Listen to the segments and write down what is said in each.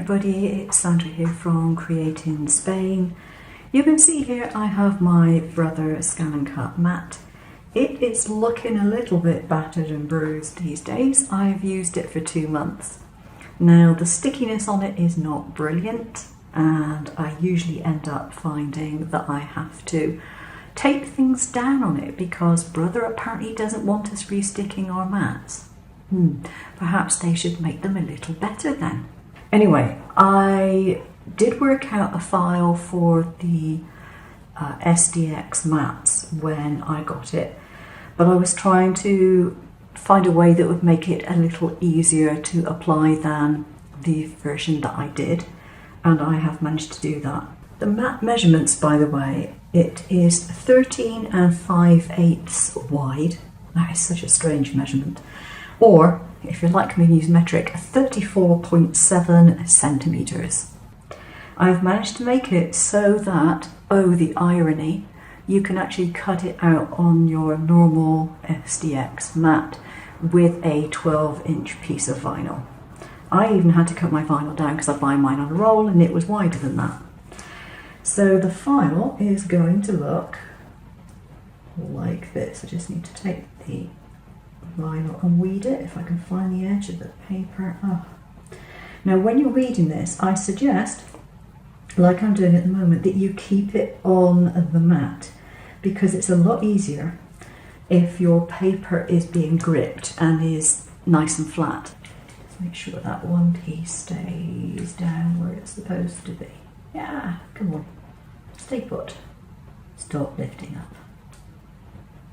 everybody, it's Sandra here from Create in Spain. You can see here I have my Brother Scan and Cut mat. It is looking a little bit battered and bruised these days. I've used it for 2 months. Now the stickiness on it is not brilliant, and I usually end up finding that I have to tape things down on it because Brother apparently doesn't want us resticking our mats. Perhaps they should make them a little better then. Anyway, I did work out a file for the SDX mats when I got it, but I was trying to find a way that would make it a little easier to apply than the version that I did, and I have managed to do that. The mat measurements, by the way, it is 13 5/8 wide. That is such a strange measurement. Or, if you're like me and use metric, 34.7 centimetres. I've managed to make it so that, oh the irony, you can actually cut it out on your normal SDX mat with a 12-inch piece of vinyl. I even had to cut my vinyl down because I buy mine on a roll and it was wider than that. So the file is going to look like this. I just need to take the vinyl and weed it if I can find the edge of the paper. Now when you're reading this, I suggest, like I'm doing at the moment, that you keep it on the mat because it's a lot easier if your paper is being gripped and is nice and flat. Just make sure that one piece stays down where it's supposed to be. Yeah, come on, stay put. Stop lifting up.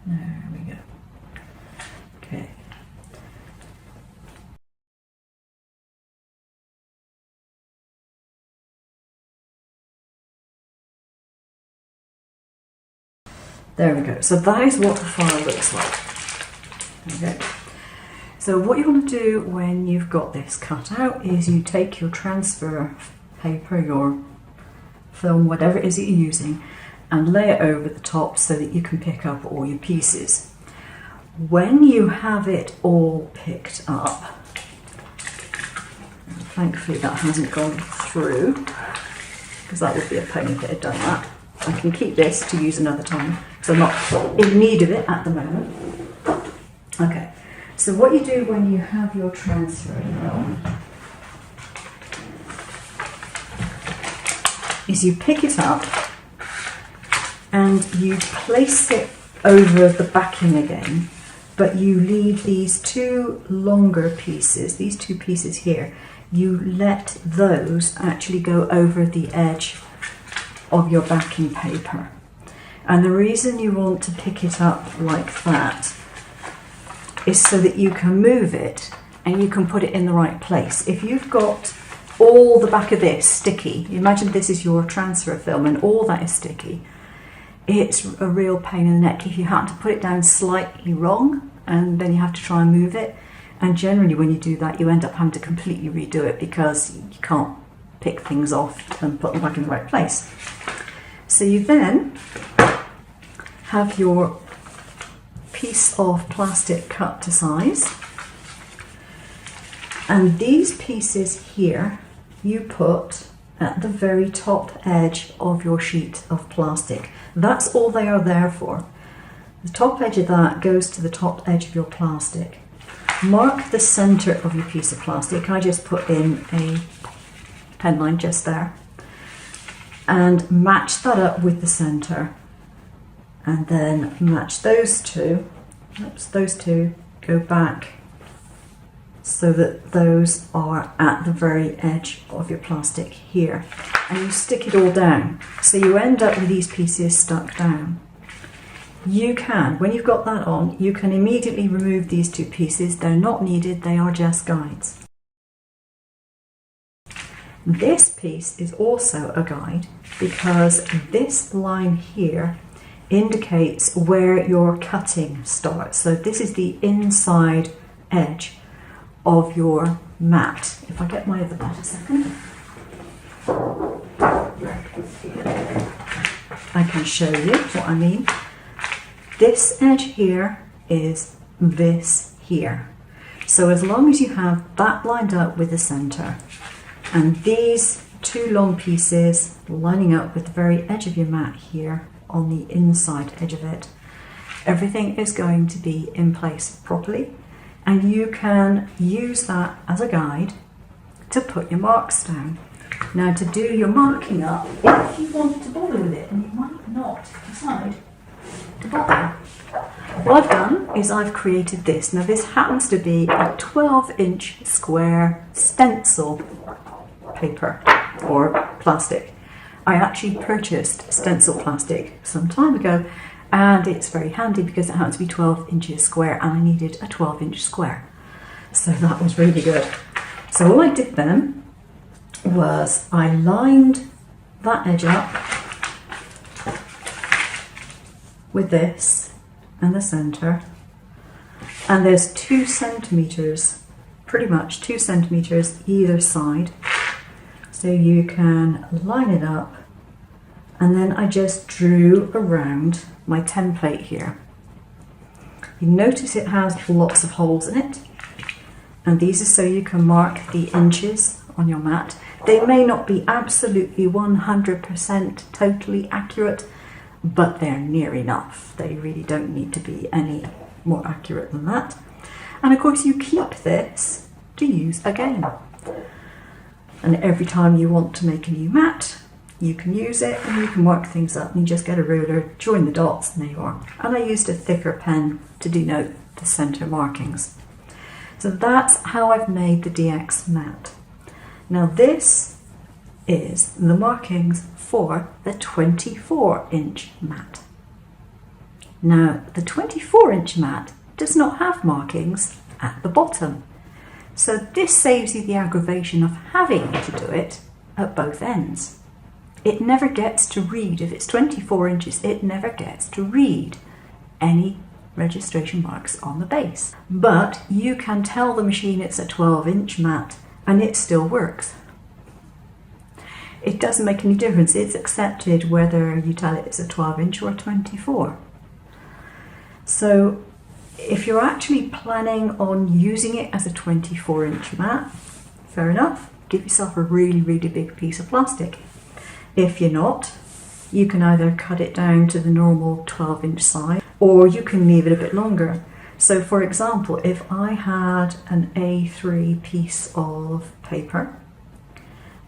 There we go. Okay. There we go. So that is what the file looks like. Okay. So what you want to do when you've got this cut out is you take your transfer paper, your film, whatever it is that you're using, and lay it over the top so that you can pick up all your pieces. When you have it all picked up, thankfully that hasn't gone through, because that would be a pain if it had done that. I can keep this to use another time, because I'm not in need of it at the moment. Okay, so what you do when you have your transfer film is you pick it up and you place it over the backing again, but you leave these two longer pieces, these two pieces here, you let those actually go over the edge of your backing paper. And the reason you want to pick it up like that is so that you can move it and you can put it in the right place. If you've got all the back of this sticky, imagine this is your transfer film and all that is sticky, it's a real pain in the neck if you happen to put it down slightly wrong and then you have to try and move it. And generally when you do that, you end up having to completely redo it because you can't pick things off and put them back in the right place. So you then have your piece of plastic cut to size, and these pieces here you put at the very top edge of your sheet of plastic. That's all they are there for. The top edge of that goes to the top edge of your plastic. Mark the center of your piece of plastic. I just put in a pen line just there and match that up with the center, and then match those two. Oops, those two go back so that those are at the very edge of your plastic here, and you stick it all down so you end up with these pieces stuck down. You can, when you've got that on, you can immediately remove these two pieces. They're not needed, they are just guides. This piece is also a guide because this line here indicates where your cutting starts. So this is the inside edge of your mat. If I get my other mat a second, I can show you what I mean. This edge here is this here. So as long as you have that lined up with the center, And these two long pieces lining up with the very edge of your mat here on the inside edge of it, everything is going to be in place properly, and you can use that as a guide to put your marks down. Now, to do your marking up, if you want to bother with it, and you might not decide to bother, what I've done is I've created this. Now, this happens to be a 12-inch square stencil paper or plastic. I actually purchased stencil plastic some time ago, and it's very handy because it happens to be 12 inches square, and I needed a 12-inch square. So that was really good. So all I did then was I lined that edge up with this and the centre, and there's 2 centimetres, pretty much 2 centimetres either side, so you can line it up, and then I just drew around my template here. You notice it has lots of holes in it, and these are so you can mark the inches on your mat. They may not be absolutely 100% totally accurate, but they're near enough. They really don't need to be any more accurate than that. And of course you keep this to use again. And every time you want to make a new mat, you can use it and you can mark things up, and you just get a ruler, join the dots, and there you are. And I used a thicker pen to denote the centre markings. So that's how I've made the DX mat. Now this is the markings for the 24-inch mat. Now the 24-inch mat does not have markings at the bottom, so this saves you the aggravation of having to do it at both ends. It never gets to read, if it's 24 inches, it never gets to read any registration marks on the base. But you can tell the machine it's a 12-inch mat and it still works. It doesn't make any difference. It's accepted whether you tell it it's a 12-inch or a 24. So if you're actually planning on using it as a 24-inch mat, fair enough, give yourself a really, really big piece of plastic. If you're not, you can either cut it down to the normal 12-inch size, or you can leave it a bit longer. So for example, if I had an A3 piece of paper,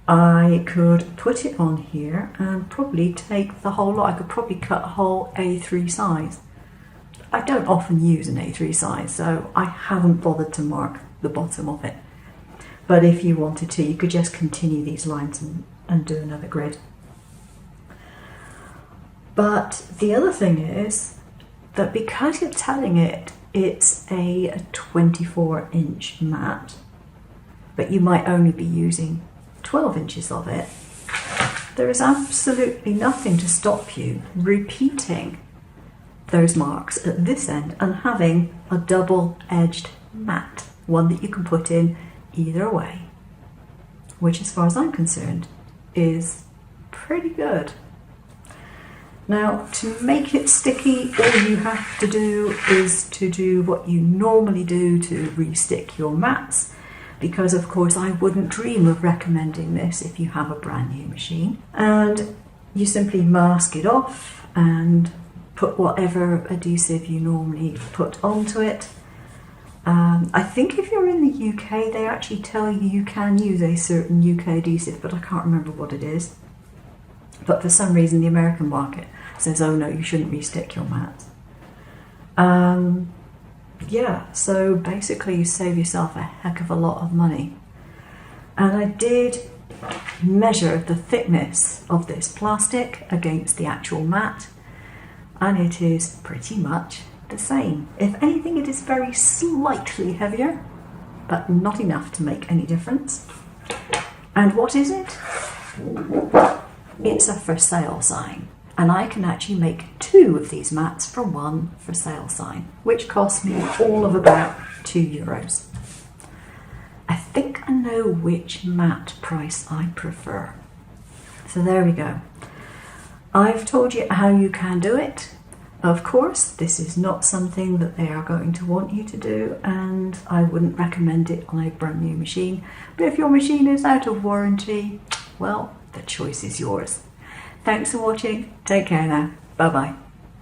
I could put it on here and probably take the whole lot. I could probably cut a whole A3 size. I don't often use an A3 size, so I haven't bothered to mark the bottom of it. But if you wanted to, you could just continue these lines and do another grid. But the other thing is that because you're telling it it's a 24-inch mat, but you might only be using 12 inches of it, there is absolutely nothing to stop you repeating those marks at this end and having a double-edged mat, one that you can put in either way, which as far as I'm concerned is pretty good. Now, to make it sticky, all you have to do is to do what you normally do to re-stick your mats, because of course I wouldn't dream of recommending this if you have a brand new machine. And you simply mask it off and put whatever adhesive you normally put onto it. I think if you're in the UK, they actually tell you you can use a certain UK adhesive, but I can't remember what it is. But for some reason the American market says, oh no, you shouldn't re-stick your mat. Yeah, so basically you save yourself a heck of a lot of money. And I did measure the thickness of this plastic against the actual mat, and it is pretty much the same. If anything, it is very slightly heavier, but not enough to make any difference. And what is it? It's a for sale sign. And I can actually make 2 of these mats from one for sale sign, which cost me all of about €2. I think I know which mat price I prefer. So there we go. I've told you how you can do it. Of course, this is not something that they are going to want you to do, and I wouldn't recommend it on a brand new machine. But if your machine is out of warranty, well, the choice is yours. Thanks for watching. Take care now. Bye bye.